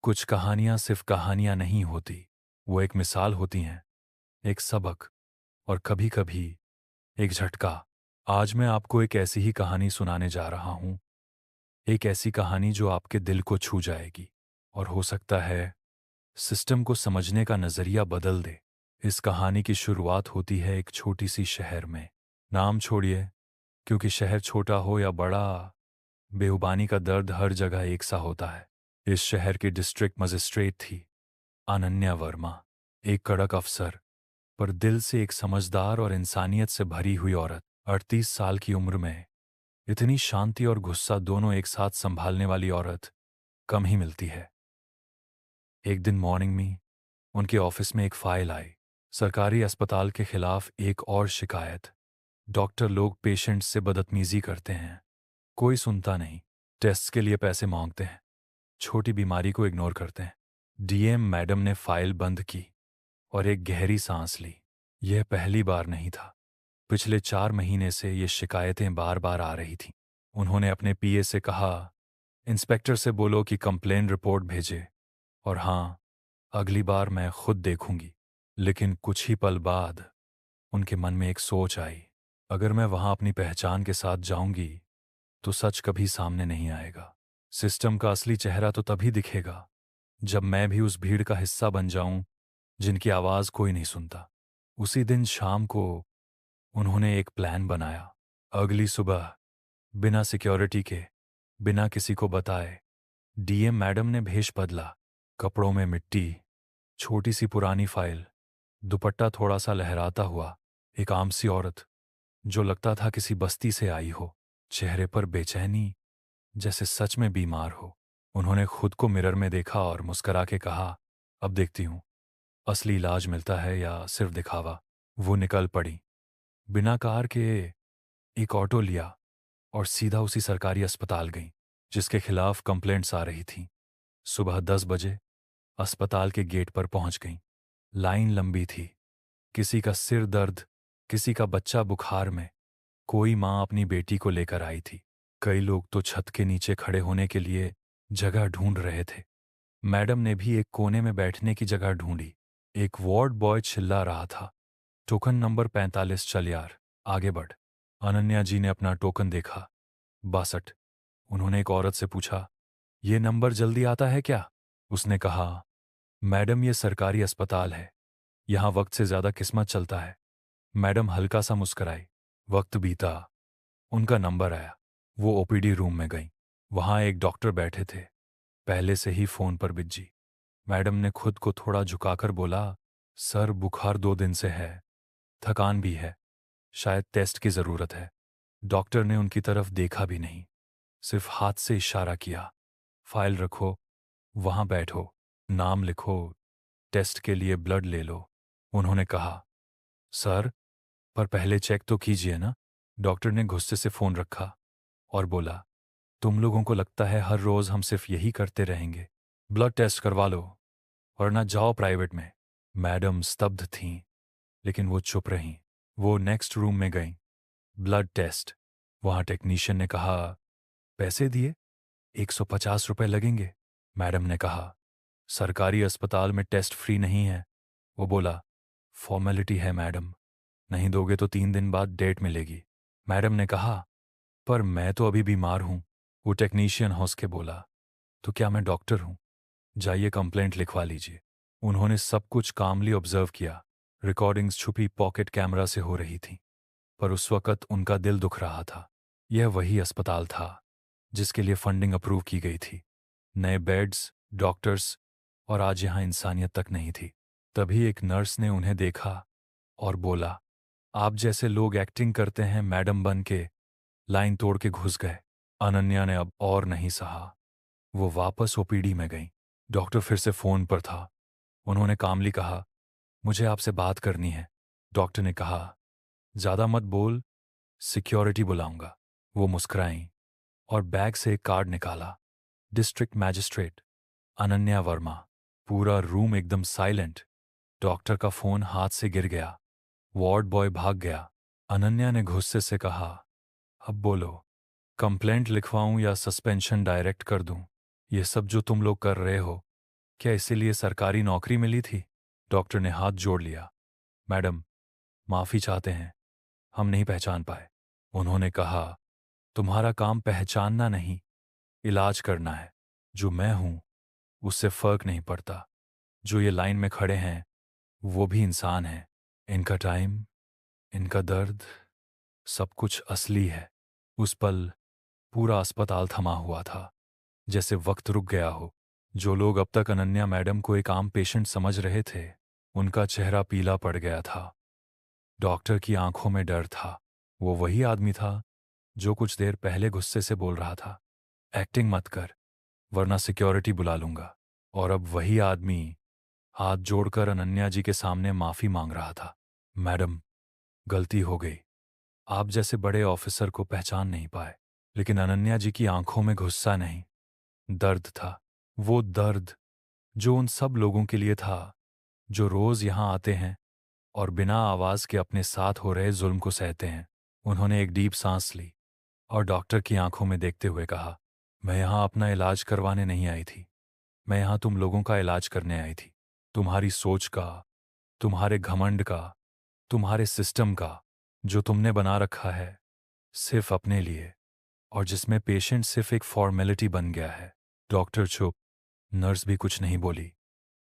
कुछ कहानियां सिर्फ कहानियां नहीं होती, वो एक मिसाल होती हैं, एक सबक और कभी कभी एक झटका। आज मैं आपको एक ऐसी ही कहानी सुनाने जा रहा हूं, एक ऐसी कहानी जो आपके दिल को छू जाएगी और हो सकता है सिस्टम को समझने का नज़रिया बदल दे। इस कहानी की शुरुआत होती है एक छोटी सी शहर में। नाम छोड़िए, क्योंकि शहर छोटा हो या बड़ा, बेहुबानी का दर्द हर जगह एक सा होता है। इस शहर की डिस्ट्रिक्ट मजिस्ट्रेट थी अनन्या वर्मा, एक कड़क अफसर, पर दिल से एक समझदार और इंसानियत से भरी हुई औरत। 38 साल की उम्र में इतनी शांति और गुस्सा दोनों एक साथ संभालने वाली औरत कम ही मिलती है। एक दिन मॉर्निंग में उनके ऑफिस में एक फाइल आई। सरकारी अस्पताल के खिलाफ एक और शिकायत। डॉक्टर लोग पेशेंट्स से बदतमीजी करते हैं, कोई सुनता नहीं। टेस्ट के लिए पैसे मांगते हैं, छोटी बीमारी को इग्नोर करते हैं। डीएम मैडम ने फाइल बंद की और एक गहरी सांस ली। यह पहली बार नहीं था। पिछले 4 महीने से ये शिकायतें बार बार आ रही थीं। उन्होंने अपने पीए से कहा, इंस्पेक्टर से बोलो कि कंप्लेन रिपोर्ट भेजे, और हाँ, अगली बार मैं खुद देखूंगी। लेकिन कुछ ही पल बाद उनके मन में एक सोच आई, अगर मैं वहां अपनी पहचान के साथ जाऊंगी तो सच कभी सामने नहीं आएगा। सिस्टम का असली चेहरा तो तभी दिखेगा जब मैं भी उस भीड़ का हिस्सा बन जाऊं जिनकी आवाज कोई नहीं सुनता। उसी दिन शाम को उन्होंने एक प्लान बनाया। अगली सुबह बिना सिक्योरिटी के, बिना किसी को बताए, डीएम मैडम ने भेष बदला। कपड़ों में मिट्टी, छोटी सी पुरानी फाइल, दुपट्टा थोड़ा सा लहराता हुआ, एक आम सी औरत जो लगता था किसी बस्ती से आई हो, चेहरे पर बेचैनी, जैसे सच में बीमार हो। उन्होंने खुद को मिरर में देखा और मुस्करा के कहा, अब देखती हूं असली इलाज मिलता है या सिर्फ दिखावा। वो निकल पड़ी, बिना कार के एक ऑटो लिया और सीधा उसी सरकारी अस्पताल गई जिसके खिलाफ कंप्लेंट्स आ रही थीं। सुबह 10 बजे अस्पताल के गेट पर पहुंच गई। लाइन लंबी थी, किसी का सिर दर्द, किसी का बच्चा बुखार में, कोई माँ अपनी बेटी को लेकर आई थी। कई लोग तो छत के नीचे खड़े होने के लिए जगह ढूंढ रहे थे। मैडम ने भी एक कोने में बैठने की जगह ढूंढी। एक वार्ड बॉय चिल्ला रहा था, टोकन नंबर 45 चल यार, आगे बढ़। अनन्या जी ने अपना टोकन देखा, 62। उन्होंने एक औरत से पूछा, ये नंबर जल्दी आता है क्या? उसने कहा, मैडम ये सरकारी अस्पताल है, यहाँ वक्त से ज्यादा किस्मत चलता है। मैडम हल्का सा मुस्कराई। वक्त बीता, उनका नंबर आया। वो ओपीडी रूम में गई। वहां एक डॉक्टर बैठे थे, पहले से ही फोन पर बिजी। मैडम ने खुद को थोड़ा झुकाकर बोला, सर बुखार 2 दिन से है, थकान भी है, शायद टेस्ट की जरूरत है। डॉक्टर ने उनकी तरफ देखा भी नहीं, सिर्फ हाथ से इशारा किया, फाइल रखो, वहां बैठो, नाम लिखो, टेस्ट के लिए ब्लड ले लो। उन्होंने कहा, सर, पर पहले चेक तो कीजिए ना। डॉक्टर ने गुस्से से फोन रखा और बोला, तुम लोगों को लगता है हर रोज हम सिर्फ यही करते रहेंगे? ब्लड टेस्ट करवा लो, वरना जाओ प्राइवेट में। मैडम स्तब्ध थीं, लेकिन वो चुप रहीं। वो नेक्स्ट रूम में गईं। Blood test. वहां टेक्नीशियन ने कहा, पैसे दिए, 150 रुपए लगेंगे। मैडम ने कहा, सरकारी अस्पताल में टेस्ट फ्री नहीं है। वो बोला, फॉर्मेलिटी है मैडम, नहीं दोगे तो 3 दिन बाद डेट मिलेगी। मैडम ने कहा, पर मैं तो अभी बीमार हूं। वो टेक्नीशियन हंस के बोला, तो क्या मैं डॉक्टर हूं? जाइए कंप्लेंट लिखवा लीजिए। उन्होंने सब कुछ कामली ऑब्जर्व किया। रिकॉर्डिंग्स छुपी पॉकेट कैमरा से हो रही थी, पर उस वक्त उनका दिल दुख रहा था। यह वही अस्पताल था जिसके लिए फंडिंग अप्रूव की गई थी। नए बेड्स, डॉक्टर्स, और आज यहां इंसानियत तक नहीं थी। तभी एक नर्स ने उन्हें देखा और बोला, आप जैसे लोग एक्टिंग करते हैं मैडम बन के। लाइन तोड़ के घुस गए। अनन्या ने अब और नहीं सहा। वो वापस ओपीडी में गई। डॉक्टर फिर से फोन पर था। उन्होंने कामली कहा, मुझे आपसे बात करनी है। डॉक्टर ने कहा, ज्यादा मत बोल, सिक्योरिटी बुलाऊंगा। वो मुस्कुराई और बैग से एक कार्ड निकाला। District magistrate Ananya Verma. पूरा रूम एकदम साइलेंट। डॉक्टर का फोन हाथ से गिर गया। वार्ड बॉय भाग गया। अनन्या ने गुस्से से कहा, अब बोलो, कंप्लेंट लिखवाऊं या सस्पेंशन डायरेक्ट कर दूं? ये सब जो तुम लोग कर रहे हो क्या इसीलिए सरकारी नौकरी मिली थी? डॉक्टर ने हाथ जोड़ लिया। मैडम, माफ़ी चाहते हैं, हम नहीं पहचान पाए। उन्होंने कहा, तुम्हारा काम पहचानना नहीं, इलाज करना है। जो मैं हूं उससे फर्क नहीं पड़ता। जो ये लाइन में खड़े हैं वो भी इंसान हैं। इनका टाइम, इनका दर्द, सब कुछ असली है। उस पल पूरा अस्पताल थमा हुआ था, जैसे वक्त रुक गया हो। जो लोग अब तक अनन्या मैडम को एक आम पेशेंट समझ रहे थे, उनका चेहरा पीला पड़ गया था। डॉक्टर की आंखों में डर था। वो वही आदमी था जो कुछ देर पहले गुस्से से बोल रहा था, एक्टिंग मत कर वरना सिक्योरिटी बुला लूंगा। और अब वही आदमी हाथ जोड़कर अनन्या जी के सामने माफी मांग रहा था। मैडम, गलती हो गई। आप जैसे बड़े ऑफिसर को पहचान नहीं पाए। लेकिन अनन्या जी की आंखों में गुस्सा नहीं, दर्द था। वो दर्द जो उन सब लोगों के लिए था जो रोज यहां आते हैं और बिना आवाज के अपने साथ हो रहे जुल्म को सहते हैं। उन्होंने एक डीप सांस ली और डॉक्टर की आंखों में देखते हुए कहा, मैं यहां अपना इलाज करवाने नहीं आई थी। मैं यहां तुम लोगों का इलाज करने आई थी। तुम्हारी सोच का, तुम्हारे घमंड का, तुम्हारे सिस्टम का, जो तुमने बना रखा है सिर्फ अपने लिए, और जिसमें पेशेंट सिर्फ एक फॉर्मेलिटी बन गया है। डॉक्टर चुप, नर्स भी कुछ नहीं बोली।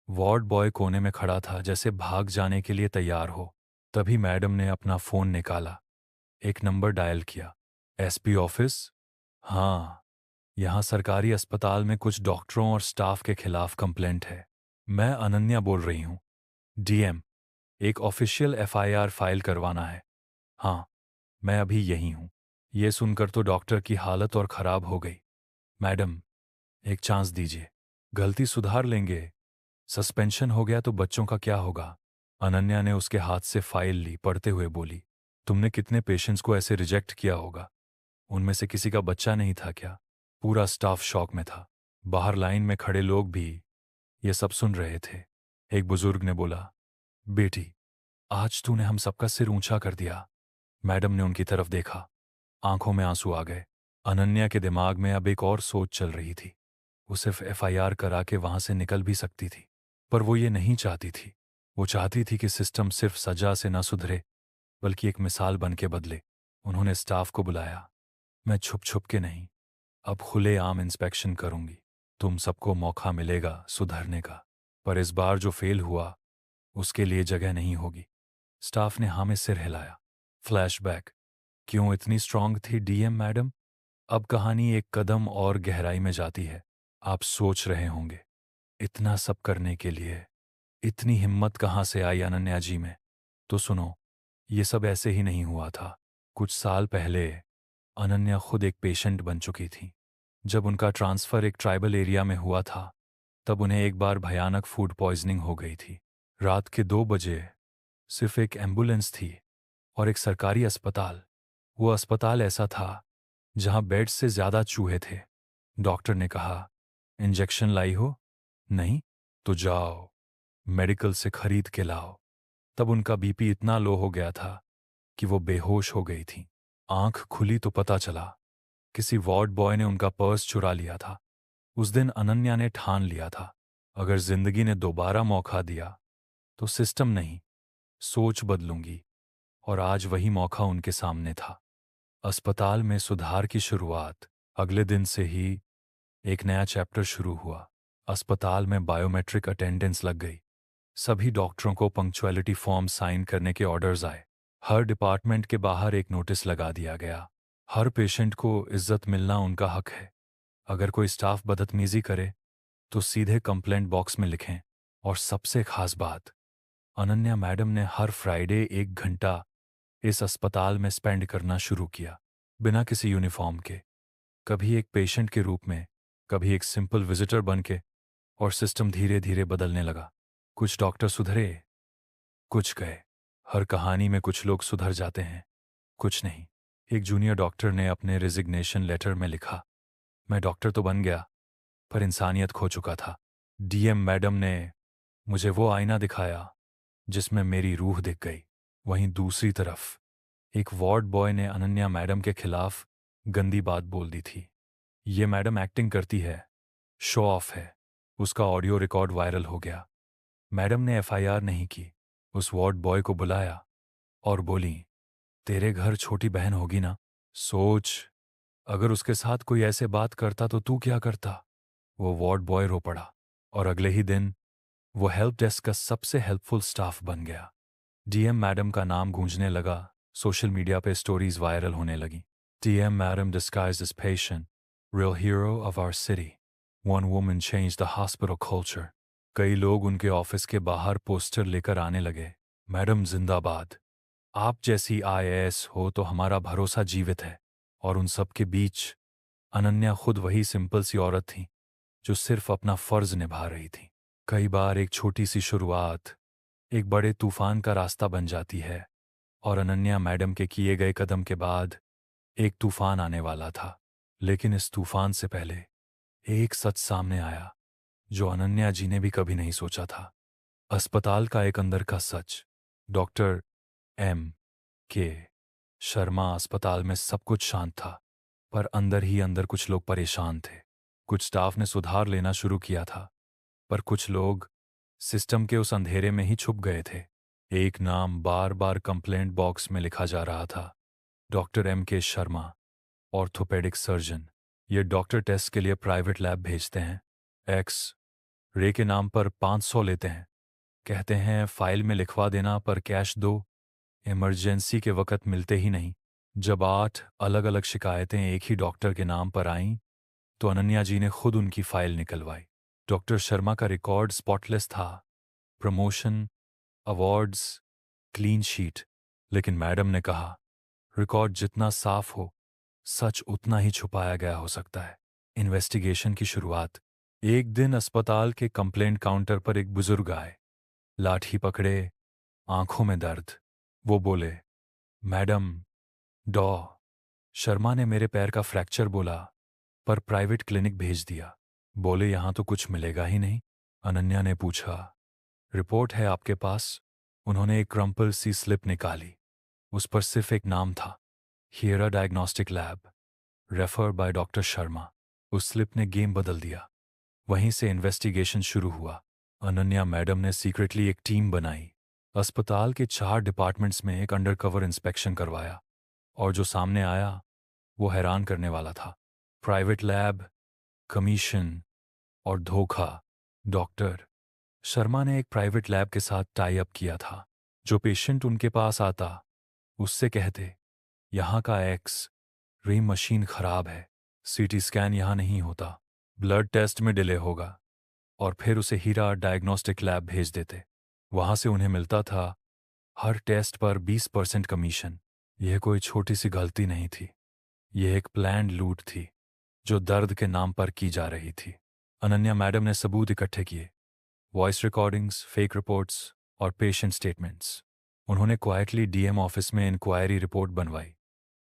वार्ड बॉय कोने में खड़ा था, जैसे भाग जाने के लिए तैयार हो। तभी मैडम ने अपना फोन निकाला, एक नंबर डायल किया। SP office? हाँ, यहाँ सरकारी अस्पताल में कुछ डॉक्टरों और स्टाफ के खिलाफ कंप्लेंट है। मैं अनन्या बोल रही हूँ। डीएम, एक ऑफिशियल एफआईआर फाइल करवाना है। हाँ, मैं अभी यही हूँ। ये सुनकर तो डॉक्टर की हालत और खराब हो गई। मैडम, एक चांस दीजिए, गलती सुधार लेंगे। सस्पेंशन हो गया तो बच्चों का क्या होगा? अनन्या ने उसके हाथ से फाइल ली, पढ़ते हुए बोली, तुमने कितने पेशेंट्स को ऐसे रिजेक्ट किया होगा? उनमें से किसी का बच्चा नहीं था क्या? पूरा स्टाफ शॉक में था। बाहर लाइन में खड़े लोग भी ये सब सुन रहे थे। एक बुजुर्ग ने बोला, बेटी, आज तूने हम सबका सिर ऊंचा कर दिया। मैडम ने उनकी तरफ देखा, आंखों में आंसू आ गए। अनन्या के दिमाग में अब एक और सोच चल रही थी। वो सिर्फ एफआईआर करा के वहां से निकल भी सकती थी, पर वो ये नहीं चाहती थी। वो चाहती थी कि सिस्टम सिर्फ सजा से न सुधरे, बल्कि एक मिसाल बन के बदले। उन्होंने स्टाफ को बुलाया। मैं छुप छुप के नहीं, अब खुले आम इंस्पेक्शन करूंगी। तुम सबको मौका मिलेगा सुधरने का, पर इस बार जो फेल हुआ उसके लिए जगह नहीं होगी। स्टाफ ने हाँ में सिर हिलाया। फ्लैशबैक, क्यों इतनी स्ट्रांग थी डीएम मैडम? अब कहानी एक कदम और गहराई में जाती है। आप सोच रहे होंगे, इतना सब करने के लिए इतनी हिम्मत कहाँ से आई अनन्या जी में? तो सुनो, ये सब ऐसे ही नहीं हुआ था। कुछ साल पहले अनन्या खुद एक पेशेंट बन चुकी थी। जब उनका ट्रांसफ़र एक ट्राइबल एरिया में हुआ था, तब उन्हें एक बार भयानक फूड पॉइजनिंग हो गई थी। रात के 2 बजे सिर्फ एक एम्बुलेंस थी और एक सरकारी अस्पताल। वो अस्पताल ऐसा था जहां बेड से ज्यादा चूहे थे। डॉक्टर ने कहा, इंजेक्शन लाई हो? नहीं? तो जाओ मेडिकल से खरीद के लाओ। तब उनका बीपी इतना लो हो गया था कि वो बेहोश हो गई थी। आंख खुली तो पता चला किसी वार्ड बॉय ने उनका पर्स चुरा लिया था। उस दिन अनन्या ने ठान लिया था, अगर जिंदगी ने दोबारा मौका दिया तो सिस्टम नहीं, सोच बदलूंगी। और आज वही मौका उनके सामने था। अस्पताल में सुधार की शुरुआत। अगले दिन से ही एक नया चैप्टर शुरू हुआ। अस्पताल में बायोमेट्रिक अटेंडेंस लग गई। सभी डॉक्टरों को पंक्चुअलिटी फॉर्म साइन करने के ऑर्डर्स आए। हर डिपार्टमेंट के बाहर एक नोटिस लगा दिया गया, हर पेशेंट को इज्जत मिलना उनका हक है। अगर कोई स्टाफ बदतमीजी करे तो सीधे कंप्लेंट बॉक्स में लिखें। और सबसे खास बात, अनन्या मैडम ने हर फ्राइडे 1 घंटा इस अस्पताल में स्पेंड करना शुरू किया, बिना किसी यूनिफॉर्म के। कभी एक पेशेंट के रूप में, कभी एक सिंपल विजिटर बन के। और सिस्टम धीरे धीरे बदलने लगा। कुछ डॉक्टर सुधरे, कुछ गए। हर कहानी में कुछ लोग सुधर जाते हैं, कुछ नहीं। एक जूनियर डॉक्टर ने अपने रिजिग्नेशन लेटर में लिखा, मैं डॉक्टर तो बन गया, पर इंसानियत खो चुका था। डीएम मैडम ने मुझे वो आईना दिखाया जिसमें मेरी रूह दिख गई। वहीं दूसरी तरफ एक वार्ड बॉय ने अनन्या मैडम के खिलाफ गंदी बात बोल दी थी। ये मैडम एक्टिंग करती है, शो ऑफ है। उसका ऑडियो रिकॉर्ड वायरल हो गया। मैडम ने एफआईआर नहीं की, उस वार्ड बॉय को बुलाया और बोली, तेरे घर छोटी बहन होगी ना, सोच अगर उसके साथ कोई ऐसे बात करता तो तू क्या करता। वो वार्ड बॉय रो पड़ा और अगले ही दिन वो हेल्प डेस्क का सबसे हेल्पफुल स्टाफ बन गया। डीएम मैडम का नाम गूंजने लगा, सोशल मीडिया पे स्टोरीज वायरल होने लगी। DM madam disguised as patient, real hero of our city. One woman changed the hospital culture. कई लोग उनके ऑफिस के बाहर पोस्टर लेकर आने लगे, मैडम जिंदाबाद, आप जैसी आईएएस हो तो हमारा भरोसा जीवित है। और उन सब के बीच अनन्या खुद वही सिंपल सी औरत थी जो सिर्फ अपना फर्ज निभा रही थी। कई बार एक छोटी सी शुरुआत एक बड़े तूफान का रास्ता बन जाती है, और अनन्या मैडम के किए गए कदम के बाद एक तूफान आने वाला था। लेकिन इस तूफान से पहले एक सच सामने आया जो अनन्या जी ने भी कभी नहीं सोचा था। अस्पताल का एक अंदर का सच। डॉक्टर एम के शर्मा अस्पताल में सब कुछ शांत था, पर अंदर ही अंदर कुछ लोग परेशान थे। कुछ स्टाफ ने सुधार लेना शुरू किया था, पर कुछ लोग सिस्टम के उस अंधेरे में ही छुप गए थे। एक नाम बार बार कंप्लेंट बॉक्स में लिखा जा रहा था, डॉक्टर एम के शर्मा, ऑर्थोपेडिक सर्जन। ये डॉक्टर टेस्ट के लिए प्राइवेट लैब भेजते हैं, एक्स रे के नाम पर 500 लेते हैं, कहते हैं फाइल में लिखवा देना पर कैश दो, इमरजेंसी के वक्त मिलते ही नहीं। जब 8 अलग अलग शिकायतें एक ही डॉक्टर के नाम पर आईं तो अनन्या जी ने खुद उनकी फाइल निकलवाई। डॉक्टर शर्मा का रिकॉर्ड स्पॉटलेस था, प्रमोशन, अवार्ड्स, क्लीन शीट। लेकिन मैडम ने कहा, रिकॉर्ड जितना साफ हो सच उतना ही छुपाया गया हो सकता है। इन्वेस्टिगेशन की शुरुआत। एक दिन अस्पताल के कंप्लेंट काउंटर पर एक बुजुर्ग आए, लाठी पकड़े, आंखों में दर्द। वो बोले, मैडम, डॉ शर्मा ने मेरे पैर का फ्रैक्चर बोला पर प्राइवेट क्लिनिक भेज दिया। बोले यहां तो कुछ मिलेगा ही नहीं। अनन्या ने पूछा, रिपोर्ट है आपके पास? उन्होंने एक क्रम्पल सी स्लिप निकाली, उस पर सिर्फ एक नाम था, हियरा diagnostic lab, refer by doctor Sharma. उस स्लिप ने गेम बदल दिया। वहीं से इन्वेस्टिगेशन शुरू हुआ। अनन्या मैडम ने सीक्रेटली एक टीम बनाई, अस्पताल के 4 डिपार्टमेंट्स में एक अंडरकवर इंस्पेक्शन करवाया, और जो सामने आया वो हैरान करने वाला था। प्राइवेट लैब, कमीशन और धोखा। डॉक्टर शर्मा ने एक प्राइवेट लैब के साथ टाई अप किया था। जो पेशेंट उनके पास आता उससे कहते, यहाँ का एक्स रे मशीन खराब है, सीटी स्कैन यहाँ नहीं होता, ब्लड टेस्ट में डिले होगा, और फिर उसे हीरा डायग्नोस्टिक लैब भेज देते। वहां से उन्हें मिलता था हर टेस्ट पर 20% कमीशन। यह कोई छोटी सी गलती नहीं थी, यह एक प्लान्ड लूट थी जो दर्द के नाम पर की जा रही थी। अनन्या मैडम ने सबूत इकट्ठे किए, वॉइस रिकॉर्डिंग्स, फेक रिपोर्ट्स और पेशेंट स्टेटमेंट्स। उन्होंने क्वाइटली डीएम ऑफिस में इंक्वायरी रिपोर्ट बनवाई।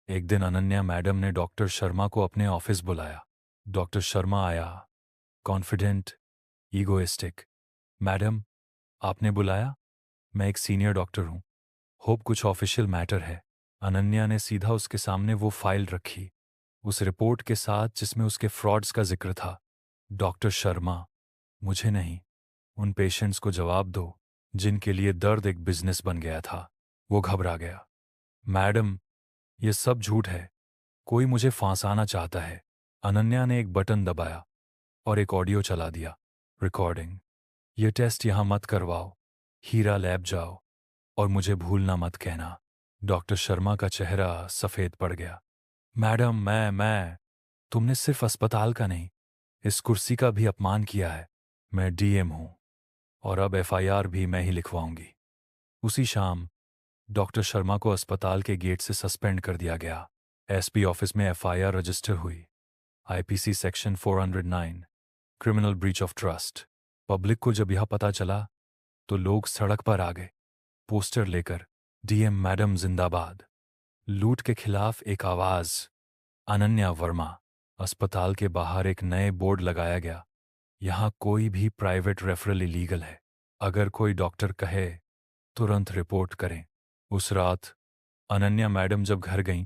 एक दिन अनन्या मैडम ने डॉक्टर शर्मा को अपने ऑफिस बुलाया। डॉक्टर शर्मा आया, कॉन्फिडेंट, ईगोइस्टिक। मैडम, आपने बुलाया? मैं एक सीनियर डॉक्टर हूं, होप कुछ ऑफिशियल मैटर है। अनन्या ने सीधा उसके सामने वो फाइल रखी, उस रिपोर्ट के साथ जिसमें उसके फ्रॉड्स का जिक्र था। डॉक्टर शर्मा, मुझे नहीं, उन पेशेंट्स को जवाब दो जिनके लिए दर्द एक बिजनेस बन गया था। वो घबरा गया। मैडम, ये सब झूठ है, कोई मुझे फांसाना चाहता है। अनन्या ने एक बटन दबाया और एक ऑडियो चला दिया, रिकॉर्डिंग। ये टेस्ट यहां मत करवाओ, हीरा लैब जाओ और मुझे भूलना मत कहना। डॉक्टर शर्मा का चेहरा सफेद पड़ गया। मैडम, मैं तुमने सिर्फ अस्पताल का नहीं, इस कुर्सी का भी अपमान किया है। मैं डीएम हूं और अब एफआईआर भी मैं ही लिखवाऊंगी। उसी शाम डॉक्टर शर्मा को अस्पताल के गेट से सस्पेंड कर दिया गया। एसपी ऑफिस में एफआईआर रजिस्टर हुई, IPC section 409, criminal breach of trust. Public को जब यह पता चला तो लोग सड़क पर आ गए, पोस्टर लेकर, डीएम मैडम जिंदाबाद। लूट के खिलाफ एक आवाज, अनन्या वर्मा। अस्पताल के बाहर एक नए बोर्ड लगाया गया, यहां कोई भी प्राइवेट रेफरल इलीगल है, अगर कोई डॉक्टर कहे तुरंत रिपोर्ट करें। उस रात अनन्या मैडम जब घर गईं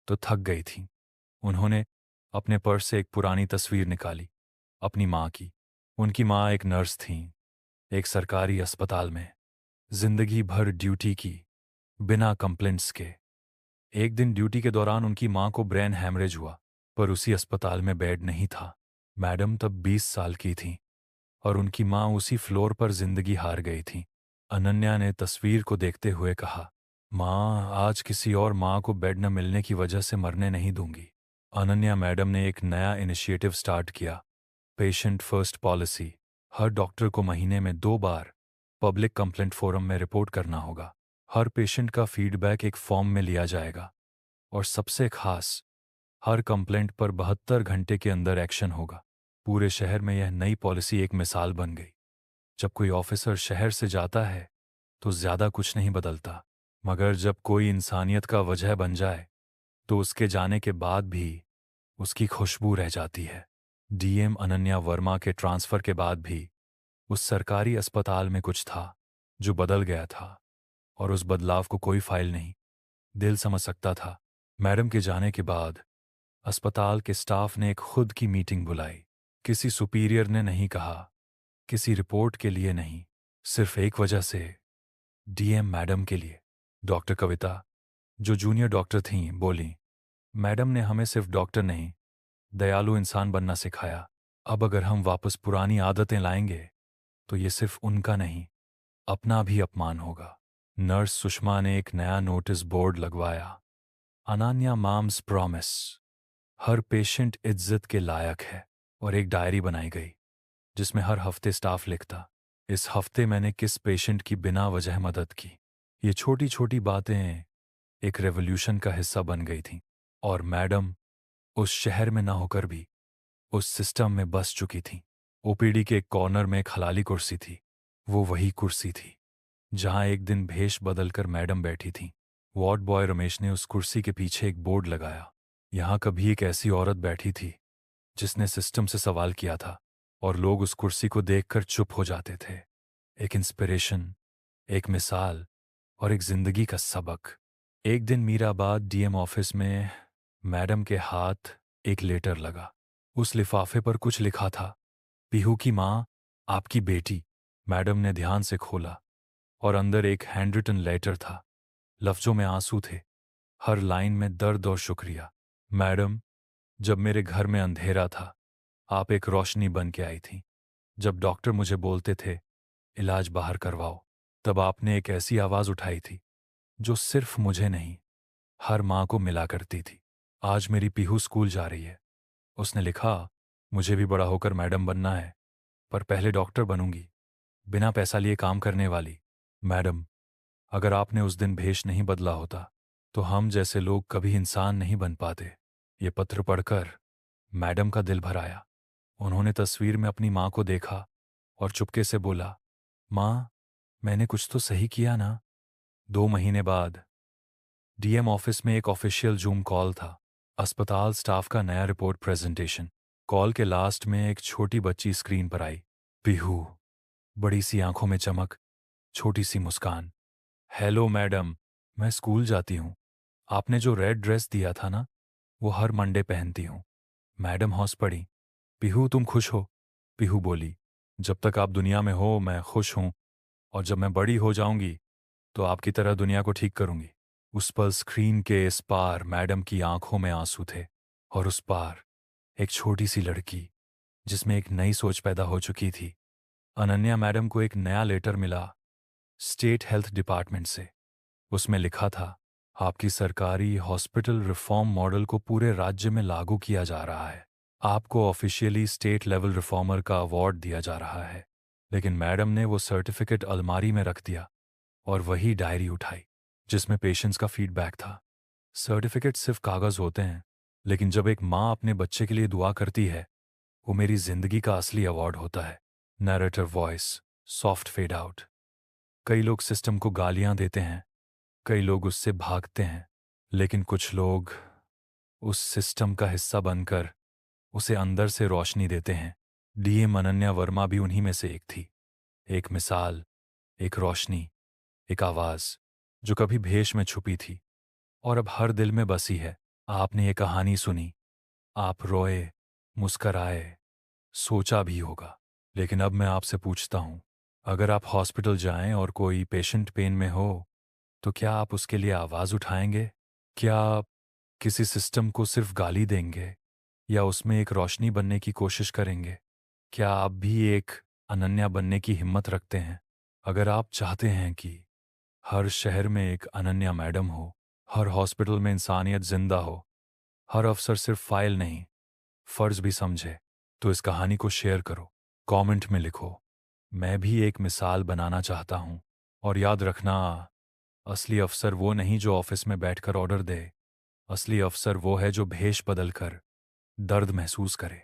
तो थक गई थीं। उन्होंने अपने पर्स से एक पुरानी तस्वीर निकाली, अपनी मां की। उनकी माँ एक नर्स थीं, एक सरकारी अस्पताल में, जिंदगी भर ड्यूटी की, बिना कंप्लेंट्स के। एक दिन ड्यूटी के दौरान उनकी माँ को ब्रेन हैमरेज हुआ, पर उसी अस्पताल में बेड नहीं था। मैडम तब 20 साल की थीं और उनकी माँ उसी फ्लोर पर जिंदगी हार गई थी। अनन्या ने तस्वीर को देखते हुए कहा, माँ, आज किसी और माँ को बेड न मिलने की वजह से मरने नहीं दूंगी। अनन्या मैडम ने एक नया इनिशिएटिव स्टार्ट किया, पेशेंट फर्स्ट पॉलिसी। हर डॉक्टर को महीने में 2 बार पब्लिक कंप्लेंट फोरम में रिपोर्ट करना होगा। हर पेशेंट का फीडबैक एक फॉर्म में लिया जाएगा और सबसे खास, हर कंप्लेंट पर 72 घंटे के अंदर एक्शन होगा। पूरे शहर में यह नई पॉलिसी एक मिसाल बन गई। जब कोई ऑफिसर शहर से जाता है तो ज्यादा कुछ नहीं बदलता, मगर जब कोई इंसानियत का वजह बन जाए तो उसके जाने के बाद भी उसकी खुशबू रह जाती है। डीएम अनन्या वर्मा के ट्रांसफर के बाद भी उस सरकारी अस्पताल में कुछ था जो बदल गया था, और उस बदलाव को कोई फाइल नहीं, दिल समझ सकता था। मैडम के जाने के बाद अस्पताल के स्टाफ ने एक खुद की मीटिंग बुलाई। किसी सुपीरियर ने नहीं कहा, किसी रिपोर्ट के लिए नहीं, सिर्फ एक वजह से, डीएम मैडम के लिए। डॉक्टर कविता, जो जूनियर डॉक्टर थीं, बोली, मैडम ने हमें सिर्फ डॉक्टर नहीं, दयालु इंसान बनना सिखाया। अब अगर हम वापस पुरानी आदतें लाएंगे तो ये सिर्फ उनका नहीं, अपना भी अपमान होगा। नर्स सुषमा ने एक नया नोटिस बोर्ड लगवाया, अनन्या माम्स प्रॉमिस, हर पेशेंट इज्जत के लायक है। और एक डायरी बनाई गई जिसमें हर हफ्ते स्टाफ लिखता, इस हफ्ते मैंने किस पेशेंट की बिना वजह मदद की। ये छोटी छोटी बातें एक रेवोल्यूशन का हिस्सा बन गई थीं। और मैडम उस शहर में ना होकर भी उस सिस्टम में बस चुकी थी। ओपीडी के एक कॉर्नर में एक हलाली कुर्सी थी। वो वही कुर्सी थी जहां एक दिन भेष बदलकर मैडम बैठी थी। वार्ड बॉय रमेश ने उस कुर्सी के पीछे एक बोर्ड लगाया, यहां कभी एक ऐसी औरत बैठी थी जिसने सिस्टम से सवाल किया था, और लोग उस कुर्सी को देखकर चुप हो जाते थे। एक इंस्पिरेशन, एक मिसाल और एक जिंदगी का सबक। एक दिन मीराबाद डीएम ऑफिस में मैडम के हाथ एक लेटर लगा। उस लिफाफे पर कुछ लिखा था, पीहू की माँ, आपकी बेटी। मैडम ने ध्यान से खोला और अंदर एक हैंडरिटन लेटर था। लफ्जों में आंसू थे, हर लाइन में दर्द और शुक्रिया। मैडम, जब मेरे घर में अंधेरा था, आप एक रोशनी बन के आई थी। जब डॉक्टर मुझे बोलते थे इलाज बाहर करवाओ, तब आपने एक ऐसी आवाज उठाई थी जो सिर्फ मुझे नहीं, हर माँ को मिला करती थी। आज मेरी पीहू स्कूल जा रही है। उसने लिखा, मुझे भी बड़ा होकर मैडम बनना है, पर पहले डॉक्टर बनूंगी, बिना पैसा लिए काम करने वाली। मैडम, अगर आपने उस दिन भेष नहीं बदला होता तो हम जैसे लोग कभी इंसान नहीं बन पाते। ये पत्र पढ़कर मैडम का दिल भर आया। उन्होंने तस्वीर में अपनी माँ को देखा और चुपके से बोला, माँ, मैंने कुछ तो सही किया ना। 2 महीने बाद डीएम ऑफिस में एक ऑफिशियल जूम कॉल था। अस्पताल स्टाफ का नया रिपोर्ट प्रेजेंटेशन। कॉल के लास्ट में एक छोटी बच्ची स्क्रीन पर आई, पीहू, बड़ी सी आंखों में चमक, छोटी सी मुस्कान। हेलो मैडम, मैं स्कूल जाती हूँ। आपने जो रेड ड्रेस दिया था ना, वो हर मंडे पहनती हूँ। मैडम हंस पड़ी। पीहू, तुम खुश हो? पीहू बोली, जब तक आप दुनिया में हो मैं खुश हूँ, और जब मैं बड़ी हो जाऊंगी तो आपकी तरह दुनिया को ठीक करूंगी। उस पल स्क्रीन के इस पार मैडम की आंखों में आंसू थे, और उस पार एक छोटी सी लड़की जिसमें एक नई सोच पैदा हो चुकी थी। अनन्या मैडम को एक नया लेटर मिला स्टेट हेल्थ डिपार्टमेंट से। उसमें लिखा था, आपकी सरकारी हॉस्पिटल रिफॉर्म मॉडल को पूरे राज्य में लागू किया जा रहा है। आपको ऑफिशियली स्टेट लेवल रिफॉर्मर का अवार्ड दिया जा रहा है। लेकिन मैडम ने वो सर्टिफिकेट अलमारी में रख दिया और वही डायरी उठाई जिसमें पेशेंट्स का फीडबैक था। सर्टिफिकेट सिर्फ कागज होते हैं, लेकिन जब एक माँ अपने बच्चे के लिए दुआ करती है, वो मेरी जिंदगी का असली अवार्ड होता है। Narrator voice, soft fade out. कई लोग सिस्टम को गालियां देते हैं, कई लोग उससे भागते हैं, लेकिन कुछ लोग उस सिस्टम का हिस्सा बनकर उसे अंदर से रोशनी देते हैं। डीएम अनन्या वर्मा भी उन्हीं में से एक थी। एक मिसाल, एक रोशनी, एक आवाज जो कभी भेष में छुपी थी और अब हर दिल में बसी है। आपने ये कहानी सुनी, आप रोए, मुस्कराए, सोचा भी होगा, लेकिन अब मैं आपसे पूछता हूँ, अगर आप हॉस्पिटल जाएं और कोई पेशेंट पेन में हो, तो क्या आप उसके लिए आवाज़ उठाएंगे? क्या आप किसी सिस्टम को सिर्फ गाली देंगे या उसमें एक रोशनी बनने की कोशिश करेंगे? क्या आप भी एक अनन्या बनने की हिम्मत रखते हैं? अगर आप चाहते हैं कि हर शहर में एक अनन्या मैडम हो, हर हॉस्पिटल में इंसानियत जिंदा हो, हर अफसर सिर्फ फाइल नहीं, फर्ज भी समझे, तो इस कहानी को शेयर करो, कमेंट में लिखो, मैं भी एक मिसाल बनाना चाहता हूँ। और याद रखना, असली अफसर वो नहीं जो ऑफिस में बैठकर ऑर्डर दे, असली अफसर वो है जो भेष बदल कर दर्द महसूस करे।